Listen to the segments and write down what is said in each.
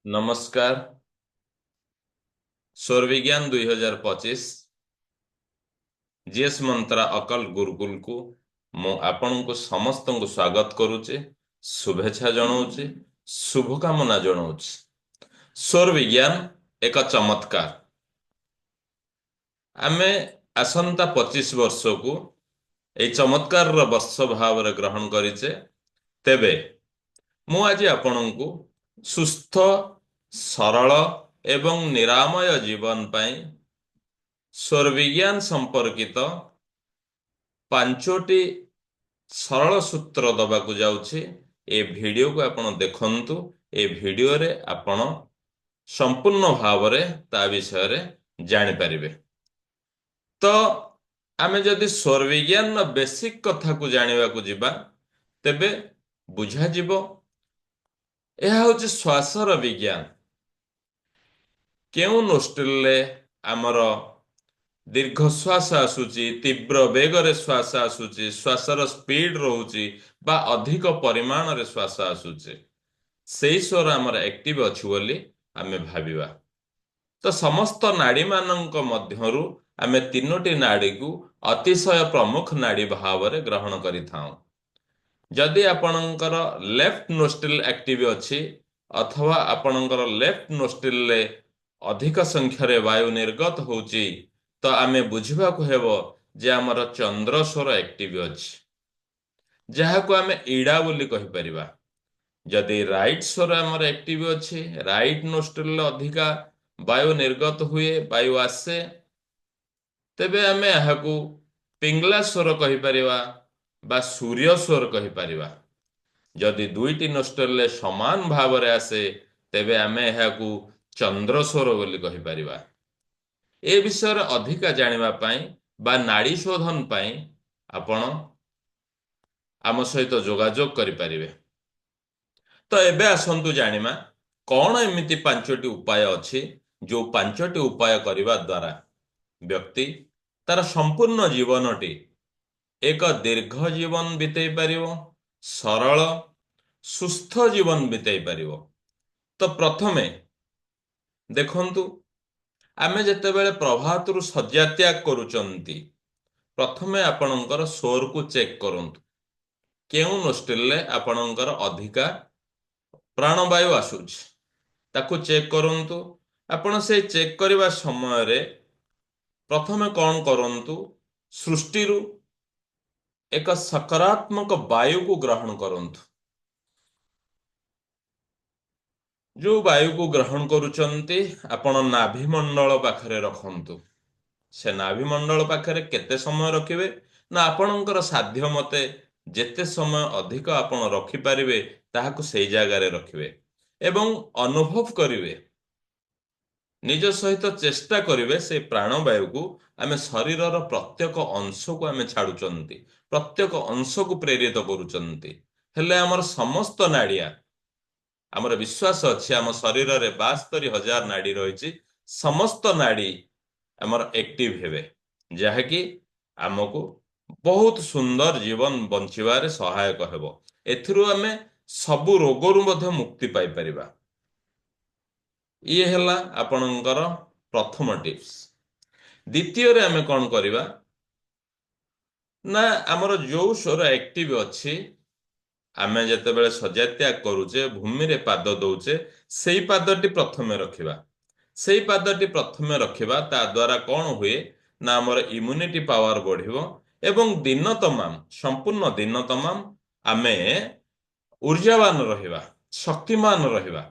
नमस्कार। सौर विज्ञान 2025 जीएस मंत्रा अकल गुरुकुल को मु आपनको समस्तଙ୍କୁ स्वागत करूचे, शुभेच्छा जणाउचे, शुभकामना जणाउचे। सौर विज्ञान एक चमत्कार। आमे आसंता 25 वर्ष को এই ଚମତ୍କାରର ବର୍ଷ ଭାବରେ ଗ୍ରହଣ କରିଛେ। ତେବେ ମୁଁ ଆଜି ଆପଣଙ୍କୁ ସୁସ୍ଥ, ସରଳ ଏବଂ ନିରାମୟ ଜୀବନ ପାଇଁ ସୌରବିଜ୍ଞାନ ସମ୍ପର୍କିତ ପାଞ୍ଚଟି ସରଳ ସୂତ୍ର ଦବାକୁ ଯାଉଛି। ଏ ଭିଡିଓକୁ ଆପଣ ଦେଖନ୍ତୁ। ଏ ଭିଡିଓରେ ଆପଣ ସମ୍ପୂର୍ଣ୍ଣ ଭାବରେ ତା ବିଷୟରେ ଜାଣିପାରିବେ। ତ ଆମେ ଯଦି ସୌରବିଜ୍ଞାନର ବେସିକ୍ କଥାକୁ ଜାଣିବାକୁ ଯିବା, ତେବେ ବୁଝାଯିବ ଏହା ହେଉଛି ଶ୍ୱାସର ବିଜ୍ଞାନ। କେଉଁ ନୋଷ୍ଟ୍ରିଲରେ ଆମର ଦୀର୍ଘ ଶ୍ୱାସ ଆସୁଛି, ତୀବ୍ର ବେଗରେ ଶ୍ୱାସ ଆସୁଛି, ଶ୍ୱାସର ସ୍ପିଡ ରହୁଛି ବା ଅଧିକ ପରିମାଣରେ ଶ୍ୱାସ ଆସୁଛି, ସେଇ ସ୍ୱର ଆମର ଆକ୍ଟିଭ ଅଛି ବୋଲି ଆମେ ଭାବିବା। ତ ସମସ୍ତ ନାଡିମାନଙ୍କ ମଧ୍ୟରୁ ଆମେ ତିନୋଟି ନାଡିକୁ ଅତିଶୟ ପ୍ରମୁଖ ନାଡି ଭାବରେ ଗ୍ରହଣ କରିଥାଉ। ଯଦି ଆପଣଙ୍କର ଲେଫ୍ଟ ନୋଷ୍ଟ୍ରିଲ ଆକ୍ଟିଭ ଅଛି ଅଥବା ଆପଣଙ୍କର ଲେଫ୍ଟ ନୋଷ୍ଟ୍ରିଲରେ ଅଧିକ ସଂଖ୍ୟାରେ ବାୟୁ ନିର୍ଗତ ହେଉଛି, ତ ଆମେ ବୁଝିବାକୁ ହେବ ଯେ ଆମର ଚନ୍ଦ୍ରସ୍ୱର ଆକ୍ଟିଭ ଅଛି, ଯାହାକୁ ଆମେ ଇଡା ବୋଲି କହିପାରିବା। ଯଦି ରାଇଟ୍ ସ୍ୱର ଆମର ଆକ୍ଟିଭ ଅଛି, ରାଇଟ୍ ନୋଷ୍ଟ୍ରିଲରେ ଅଧିକା ବାୟୁ ନିର୍ଗତ ହୁଏ, ବାୟୁ ଆସେ, ତେବେ ଆମେ ଏହାକୁ ପିଙ୍ଗଲା ସ୍ୱର କହିପାରିବା ବା ସୂର୍ଯ୍ୟ ସ୍ୱର କହିପାରିବା। ଯଦି ଦୁଇଟି ନୋଷ୍ଟ୍ରିଲରେ ସମାନ ଭାବରେ ଆସେ, ତେବେ ଆମେ ଏହାକୁ ଚନ୍ଦ୍ର ସ୍ୱର ବୋଲି କହିପାରିବା। ଏ ବିଷୟରେ ଅଧିକା ଜାଣିବା ପାଇଁ ବା ନାଡି ଶୋଧନ ପାଇଁ ଆପଣ ଆମ ସହିତ ଯୋଗାଯୋଗ କରିପାରିବେ। ତ ଏବେ ଆସନ୍ତୁ ଜାଣିବା କଣ ଏମିତି ପାଞ୍ଚଟି ଉପାୟ ଅଛି ଯୋଉ ପାଞ୍ଚଟି ଉପାୟ କରିବା ଦ୍ୱାରା ବ୍ୟକ୍ତି ତାର ସମ୍ପୂର୍ଣ୍ଣ ଜୀବନଟି ଏକ ଦୀର୍ଘ ଜୀବନ ବିତେଇ ପାରିବ, ସରଳ ସୁସ୍ଥ ଜୀବନ ବିତେଇ ପାରିବ। ତ ପ୍ରଥମେ ଦେଖନ୍ତୁ, ଆମେ ଯେତେବେଳେ ପ୍ରଭାତରୁ ଶଯ୍ୟା ତ୍ୟାଗ କରୁଛନ୍ତି, ପ୍ରଥମେ ଆପଣଙ୍କର ସ୍ୱରକୁ ଚେକ୍ କରନ୍ତୁ। କେଉଁ ନୋଷ୍ଟ୍ରିଲରେ ଆପଣଙ୍କର ଅଧିକା ପ୍ରାଣବାୟୁ ଆସୁଛି, ତାକୁ ଚେକ୍ କରନ୍ତୁ। ଆପଣ ସେଇ ଚେକ୍ କରିବା ସମୟରେ ପ୍ରଥମେ କଣ କରନ୍ତୁ, ସୃଷ୍ଟିରୁ ଏକ ସକାରାତ୍ମକ ବାୟୁକୁ ଗ୍ରହଣ କରନ୍ତୁ। ଯୋଉ ବାୟୁକୁ ଗ୍ରହଣ କରୁଛନ୍ତି, ଆପଣ ନାଭିମଣ୍ଡଳ ପାଖରେ ରଖନ୍ତୁ। ସେ ନାଭିମଣ୍ଡଳ ପାଖରେ କେତେ ସମୟ ରଖିବେ ନା ଆପଣଙ୍କର ସାଧ୍ୟ ମତେ ଯେତେ ସମୟ ଅଧିକ ଆପଣ ରଖିପାରିବେ ତାହାକୁ ସେଇ ଜାଗାରେ ରଖିବେ ଏବଂ ଅନୁଭବ କରିବେ, ନିଜ ସହିତ ଚେଷ୍ଟା କରିବେ ସେ ପ୍ରାଣବାୟୁକୁ ଆମେ ଶରୀରର ପ୍ରତ୍ୟେକ ଅଂଶକୁ ଆମେ ଛାଡୁଛନ୍ତି, ପ୍ରତ୍ୟେକ ଅଂଶକୁ ପ୍ରେରିତ କରୁଛନ୍ତି। ହେଲେ ଆମର ସମସ୍ତ ନାଡିଆ, ଆମର ବିଶ୍ୱାସ ଅଛି ଆମ ଶରୀରରେ 72,000 ନାଡି ରହିଛି, ସମସ୍ତ ନାଡି ଆମର ଆକ୍ଟିଭ ହେବେ, ଯାହାକି ଆମକୁ ବହୁତ ସୁନ୍ଦର ଜୀବନ ବଞ୍ଚିବାରେ ସହାୟକ ହେବ। ଏଥିରୁ ଆମେ ସବୁ ରୋଗରୁ ମଧ୍ୟ ମୁକ୍ତି ପାଇପାରିବା। ଇଏ ହେଲା ଆପଣଙ୍କର ପ୍ରଥମ ଟିପ୍ସ। ଦ୍ୱିତୀୟରେ ଆମେ କଣ କରିବା ନା, ଆମର ଯୋଉ ସ୍ୱର ଆକ୍ଟିଭ ଅଛି, ଆମେ ଯେତେବେଳେ ଶଯ୍ୟା ତ୍ୟାଗ କରୁଛେ, ଭୂମିରେ ପାଦ ଦଉଛେ, ସେଇ ପାଦଟି ପ୍ରଥମେ ରଖିବା। ସେଇ ପାଦଟି ପ୍ରଥମେ ରଖିବା, ତା ଦ୍ୱାରା କଣ ହୁଏ ନା ଆମର ଇମ୍ୟୁନିଟି ପାୱାର ବଢିବ ଏବଂ ଦିନ ତମାମ, ସମ୍ପୂର୍ଣ୍ଣ ଦିନ ତମାମ ଆମେ ଊର୍ଜାବାନ ରହିବା, ଶକ୍ତିମାନ ରହିବା।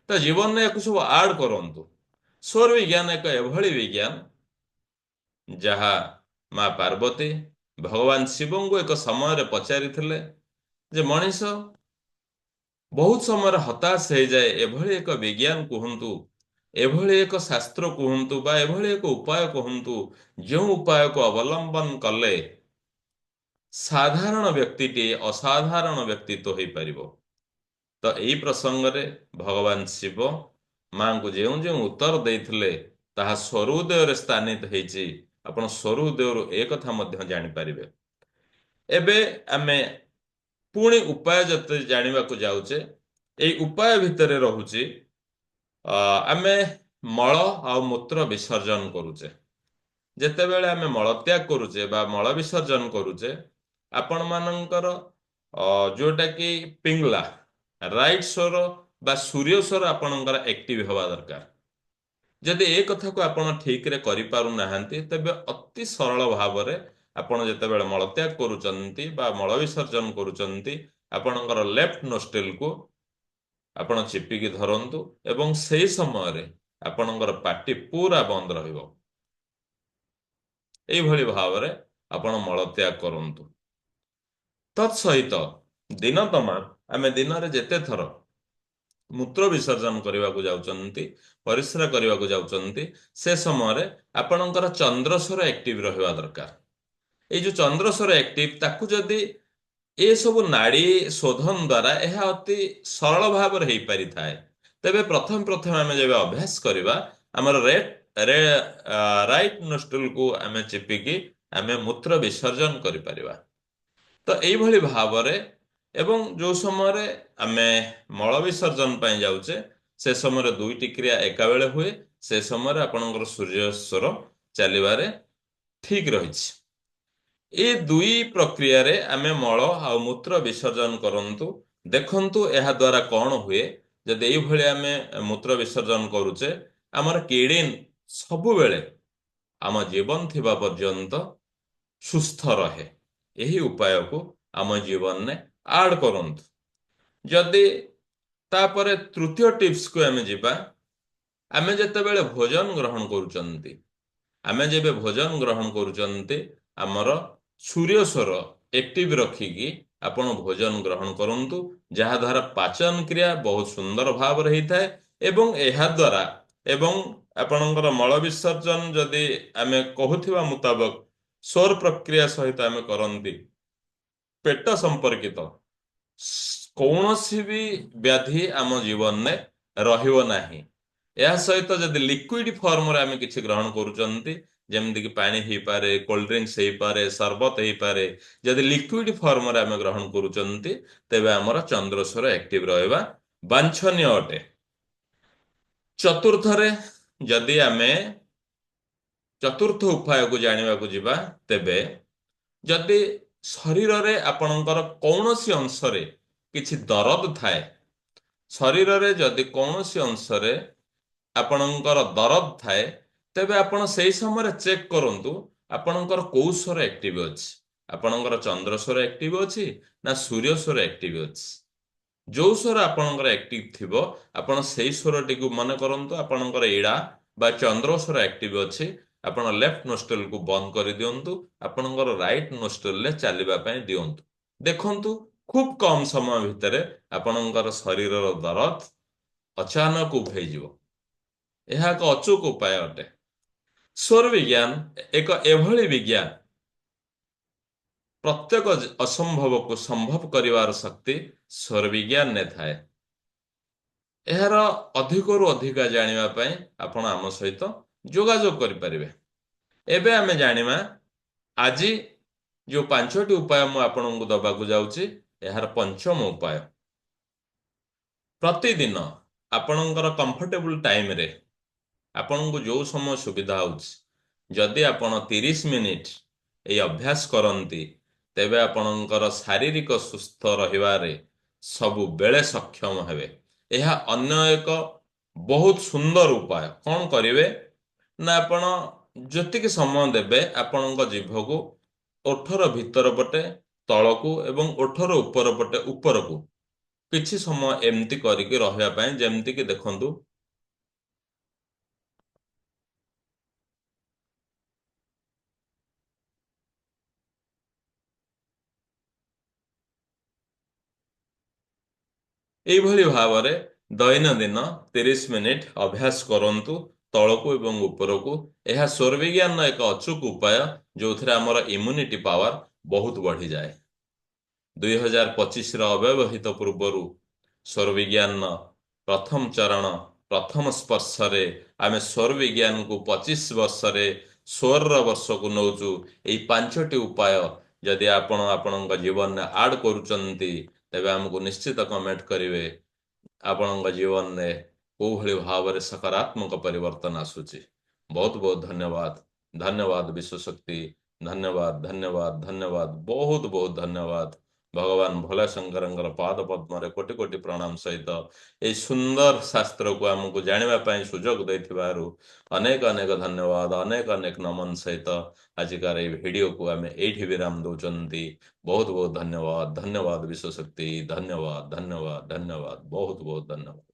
ତ ଜୀବନରେ ୟାକୁ ସବୁ ଆଡ୍ କରନ୍ତୁ। ସୌର ବିଜ୍ଞାନ ଏକ ଏଭଳି ବିଜ୍ଞାନ ଯାହା ମା ପାର୍ବତୀ ଭଗବାନ ଶିବଙ୍କୁ ଏକ ସମୟରେ ପଚାରିଥିଲେ ଯେ ମଣିଷ ବହୁତ ସମୟରେ ହତାଶ ହେଇଯାଏ, ଏଭଳି ଏକ ବିଜ୍ଞାନ କୁହନ୍ତୁ, ଏଭଳି ଏକ ଶାସ୍ତ୍ର କୁହନ୍ତୁ ବା ଏଭଳି ଏକ ଉପାୟ କୁହନ୍ତୁ ଯେଉଁ ଉପାୟକୁ ଅବଲମ୍ବନ କଲେ ସାଧାରଣ ବ୍ୟକ୍ତିଟିଏ ଅସାଧାରଣ ବ୍ୟକ୍ତିତ୍ୱ ହେଇପାରିବ। ତ ଏଇ ପ୍ରସଙ୍ଗରେ ଭଗବାନ ଶିବ ମାଙ୍କୁ ଯେଉଁ ଯେଉଁ ଉତ୍ତର ଦେଇଥିଲେ ତାହା ସୌର ଉଦୟରେ ସ୍ଥାନିତ ହେଇଛି। ଆପଣ ସୌର ଉଦୟରୁ ଏ କଥା ମଧ୍ୟ ଜାଣିପାରିବେ। ଏବେ ଆମେ ପୁଣି ଉପାୟ ଯେତେ ଜାଣିବାକୁ ଯାଉଛେ, ଏଇ ଉପାୟ ଭିତରେ ରହୁଛି ଆମେ ମଳ ଆଉ ମୂତ୍ର ବିସର୍ଜନ କରୁଛେ। ଯେତେବେଳେ ଆମେ ମଳତ୍ୟାଗ କରୁଛେ ବା ମଳ ବିସର୍ଜନ କରୁଛେ, ଆପଣମାନଙ୍କର ଯୋଉଟା କି ପିଙ୍ଗଲା ରାଇଟ୍ ସ୍ୱର ବା ସୂର୍ଯ୍ୟ ସ୍ୱର ଆପଣଙ୍କର ଆକ୍ଟିଭ ହେବା ଦରକାର। ଯଦି ଏ କଥାକୁ ଆପଣ ଠିକରେ କରିପାରୁନାହାନ୍ତି, ତେବେ ଅତି ସରଳ ଭାବରେ ଆପଣ ଯେତେବେଳେ ମଳତ୍ୟାଗ କରୁଛନ୍ତି ବା ମଳ ବିସର୍ଜନ କରୁଛନ୍ତି, ଆପଣଙ୍କର ଲେଫ୍ଟ ନୋଷ୍ଟ୍ରିଲକୁ ଆପଣ ଚିପିକି ଧରନ୍ତୁ ଏବଂ ସେହି ସମୟରେ ଆପଣଙ୍କର ପାଟି ପୁରା ବନ୍ଦ ରହିବ। ଏଇଭଳି ଭାବରେ ଆପଣ ମଳତ୍ୟାଗ କରନ୍ତୁ। ତତ୍ ସହିତ ଦିନ ତମାମ ଆମେ ଦିନରେ ଯେତେ ଥର ମୂତ୍ର ବିସର୍ଜନ କରିବାକୁ ଯାଉଛନ୍ତି, ପରିସ୍ରା କରିବାକୁ ଯାଉଛନ୍ତି, ସେ ସମୟରେ ଆପଣଙ୍କର ଚନ୍ଦ୍ରସ୍ୱର ଆକ୍ଟିଭ ରହିବା ଦରକାର। ଏଇ ଯୋଉ ଚନ୍ଦ୍ରସ୍ୱର ଆକ୍ଟିଭ, ତାକୁ ଯଦି ଏସବୁ ନାଡି ଶୋଧନ ଦ୍ୱାରା ଏହା ଅତି ସରଳ ଭାବରେ ହେଇପାରିଥାଏ। ତେବେ ପ୍ରଥମେ ପ୍ରଥମେ ଆମେ ଯେବେ ଅଭ୍ୟାସ କରିବା, ଆମର ରାଇଟ୍ ନୋଷ୍ଟ୍ରିଲକୁ ଆମେ ଚିପିକି ଆମେ ମୂତ୍ର ବିସର୍ଜନ କରିପାରିବା। ତ ଏଇଭଳି ଭାବରେ, ଏବଂ ଯୋଉ ସମୟରେ ଆମେ ମଳ ବିସର୍ଜନ ପାଇଁ ଯାଉଛେ, ସେ ସମୟରେ ଦୁଇଟି କ୍ରିୟା ଏକାବେଳେ ହୁଏ। ସେ ସମୟରେ ଆପଣଙ୍କର ସୂର୍ଯ୍ୟସ୍ୱର ଚାଲିବାରେ ଠିକ ରହିଛି। ଏ ଦୁଇ ପ୍ରକ୍ରିୟାରେ ଆମେ ମଳ ଆଉ ମୂତ୍ର ବିସର୍ଜନ କରନ୍ତୁ। ଦେଖନ୍ତୁ ଏହା ଦ୍ୱାରା କଣ ହୁଏ। ଯଦି ଏଇଭଳି ଆମେ ମୂତ୍ର ବିସର୍ଜନ କରୁଛେ, ଆମର କିଡନୀ ସବୁବେଳେ ଆମ ଜୀବନ ଥିବା ପର୍ଯ୍ୟନ୍ତ ସୁସ୍ଥ ରହେ। ଏହି ଉପାୟକୁ ଆମ ଜୀବନରେ ଆଡ୍ କରନ୍ତୁ। ଯଦି ତାପରେ ତୃତୀୟ ଟିପ୍ସକୁ ଆମେ ଯିବା, ଆମେ ଯେତେବେଳେ ଭୋଜନ ଗ୍ରହଣ କରୁଛନ୍ତି, ଆମେ ଯେବେ ଭୋଜନ ଗ୍ରହଣ କରୁଛନ୍ତି, ଆମର ସୂର୍ଯ୍ୟ ସ୍ୱର ଆକ୍ଟିଭ ରଖିକି ଆପଣ ଭୋଜନ ଗ୍ରହଣ କରନ୍ତୁ, ଯାହାଦ୍ୱାରା ପାଚନ କ୍ରିୟା ବହୁତ ସୁନ୍ଦର ଭାବରେ ହେଇଥାଏ। ଏବଂ ଏହା ଦ୍ୱାରା, ଏବଂ ଆପଣଙ୍କର ମଳ ବିସର୍ଜନ ଯଦି ଆମେ କହୁଥିବା ମୁତାବକ ସୌର ପ୍ରକ୍ରିୟା ସହିତ ଆମେ କରନ୍ତି, ପେଟ ସମ୍ପର୍କିତ କୌଣସି ବି ବ୍ୟାଧି ଆମ ଜୀବନରେ ରହିବ ନାହିଁ। ଏହା ସହିତ ଯଦି ଲିକ୍ୱିଡ ଫର୍ମରେ ଆମେ କିଛି ଗ୍ରହଣ କରୁଛନ୍ତି, ଯେମିତିକି ପାଣି ହେଇପାରେ, କୋଲ୍ଡ ଡ୍ରିଙ୍କସ୍ ହେଇପାରେ, ସରବତ ହେଇପାରେ, ଯଦି ଲିକ୍ୱିଡ ଫର୍ମରେ ଆମେ ଗ୍ରହଣ କରୁଛନ୍ତି, ତେବେ ଆମର ଚନ୍ଦ୍ରସ୍ୱର ଆକ୍ଟିଭ ରହିବା ବାଞ୍ଛନୀୟ ଅଟେ। ଚତୁର୍ଥରେ, ଯଦି ଆମେ ଚତୁର୍ଥ ଉପାୟକୁ ଜାଣିବାକୁ ଯିବା, ତେବେ ଯଦି ଶରୀରରେ ଆପଣଙ୍କର କୌଣସି ଅଂଶରେ କିଛି ଦରଦ ଥାଏ, ଶରୀରରେ ଯଦି କୌଣସି ଅଂଶରେ ଆପଣଙ୍କର ଦରଦ ଥାଏ, ତେବେ ଆପଣ ସେଇ ସମୟରେ ଚେକ୍ କରନ୍ତୁ ଆପଣଙ୍କର କୋଉ ସ୍ୱର ଆକ୍ଟିଭ ଅଛି। ଆପଣଙ୍କର ଚନ୍ଦ୍ରସ୍ୱର ଆକ୍ଟିଭ ଅଛି ନା ସୂର୍ଯ୍ୟ ସ୍ୱର ଆକ୍ଟିଭ ଅଛି। ଯୋଉ ସ୍ୱର ଆପଣଙ୍କର ଆକ୍ଟିଭ ଥିବ, ଆପଣ ସେଇ ସ୍ୱରଟିକୁ ମନେ କରନ୍ତୁ ଆପଣଙ୍କର ଇଡା ବା ଚନ୍ଦ୍ରସ୍ୱର ଆକ୍ଟିଭ ଅଛି, ଆପଣ ଲେଫ୍ଟ ନୋଷ୍ଟ୍ରିଲକୁ ବନ୍ଦ କରିଦିଅନ୍ତୁ, ଆପଣଙ୍କର ରାଇଟ୍ ନୋଷ୍ଟ୍ରିଲରେ ଚାଲିବା ପାଇଁ ଦିଅନ୍ତୁ। ଦେଖନ୍ତୁ ଖୁବ୍ କମ ସମୟ ଭିତରେ ଆପଣଙ୍କର ଶରୀରର ଦରଦ ଅଚାନକ ଉଭେଇଯିବ। ଏହା ଏକ ଅଚୁକ ଉପାୟ ଅଟେ। ସ୍ୱର ବିଜ୍ଞାନ ଏକ ଏଭଳି ବିଜ୍ଞାନ, ପ୍ରତ୍ୟେକ ଅସମ୍ଭବକୁ ସମ୍ଭବ କରିବାର ଶକ୍ତି ସ୍ୱର ବିଜ୍ଞାନରେ ଥାଏ। ଏହାର ଅଧିକରୁ ଅଧିକା ଜାଣିବା ପାଇଁ ଆପଣ ଆମ ସହିତ ଯୋଗାଯୋଗ କରିପାରିବେ। ଏବେ ଆମେ ଜାଣିବା ଆଜି ଯୋଉ ପାଞ୍ଚଟି ଉପାୟ ମୁଁ ଆପଣଙ୍କୁ ଦବାକୁ ଯାଉଛି, ଏହାର ପଞ୍ଚମ ଉପାୟ। ପ୍ରତିଦିନ ଆପଣଙ୍କର କମ୍ଫର୍ଟେବୁଲ ଟାଇମରେ, ଆପଣଙ୍କୁ ଯୋଉ ସମୟ ସୁବିଧା ହଉଛି, ଯଦି ଆପଣ 30 ମିନିଟ ଏଇ ଅଭ୍ୟାସ କରନ୍ତି, ତେବେ ଆପଣଙ୍କର ଶାରୀରିକ ସୁସ୍ଥ ରହିବାରେ ସବୁବେଳେ ସକ୍ଷମ ହେବେ। ଏହା ଅନ୍ୟ ଏକ ବହୁତ ସୁନ୍ଦର ଉପାୟ। କଣ କରିବେ ନା, ଆପଣ ଯେତିକି ସମୟ ଦେବେ ଆପଣଙ୍କ ଜିଭକୁ ଓଠର ଭିତର ପଟେ ତଳକୁ ଏବଂ ଓଠର ଉପର ପଟେ ଉପରକୁ କିଛି ସମୟ ଏମିତି କରିକି ରହିବା ପାଇଁ, ଯେମିତି କି ଦେଖନ୍ତୁ ଏଇଭଳି ଭାବରେ ଦୈନନ୍ଦିନ 30 ମିନିଟ ଅଭ୍ୟାସ କରନ୍ତୁ ତଳକୁ ଏବଂ ଉପରକୁ। ଏହା ସ୍ୱରବିଜ୍ଞାନର ଏକ ଅଚୁକ ଉପାୟ, ଯୋଉଥିରେ ଆମର ଇମ୍ୟୁନିଟି ପାୱାର ବହୁତ ବଢିଯାଏ। 2025ର ଅବ୍ୟବହିତ ପୂର୍ବରୁ ସ୍ୱରବିଜ୍ଞାନର ପ୍ରଥମ ଚରଣ, ପ୍ରଥମ ସ୍ପର୍ଶରେ ଆମେ ସ୍ୱରବିଜ୍ଞାନକୁ 25 ବର୍ଷରେ ସ୍ୱରର ବର୍ଷକୁ ନଉଛୁ। ଏଇ ପାଞ୍ଚଟି ଉପାୟ ଯଦି ଆପଣ ଆପଣଙ୍କ ଜୀବନରେ ଆଡ୍ କରୁଛନ୍ତି, ତେବେ ଆମକୁ ନିଶ୍ଚିତ କମେଣ୍ଟ କରିବେ। ଆପଣଙ୍କ ଜୀବନରେ କୋଉ ଭଳି ଭାବରେ ସକାରାତ୍ମକ ପରିବର୍ତ୍ତନ ଆସୁଛି। ବହୁତ ବହୁତ ଧନ୍ୟବାଦ। ଧନ୍ୟବାଦ ବିଶ୍ୱଶକ୍ତି। ଧନ୍ୟବାଦ ଧନ୍ୟବାଦ ଧନ୍ୟବାଦ ବହୁତ ବହୁତ ଧନ୍ୟବାଦ। ଭଗବାନ ଭୋଲେ ଶଙ୍କରଙ୍କର ପାଦ ପଦ୍ମରେ କୋଟି କୋଟି ପ୍ରଣାମ ସହିତ ଏଇ ସୁନ୍ଦର ଶାସ୍ତ୍ରକୁ ଆମକୁ ଜାଣିବା ପାଇଁ ସୁଯୋଗ ଦେଇଥିବାରୁ ଅନେକ ଅନେକ ଧନ୍ୟବାଦ, ଅନେକ ଅନେକ ନମନ ସହିତ ଆଜିକାର ଏଇ ଭିଡ଼ିଓକୁ ଆମେ ଏଇଠି ବିରାମ ଦଉଛନ୍ତି। ବହୁତ ବହୁତ ଧନ୍ୟବାଦ। ଧନ୍ୟବାଦ ବିଶ୍ୱଶକ୍ତି। ଧନ୍ୟବାଦ ଧନ୍ୟବାଦ ଧନ୍ୟବାଦ ବହୁତ ବହୁତ ଧନ୍ୟବାଦ।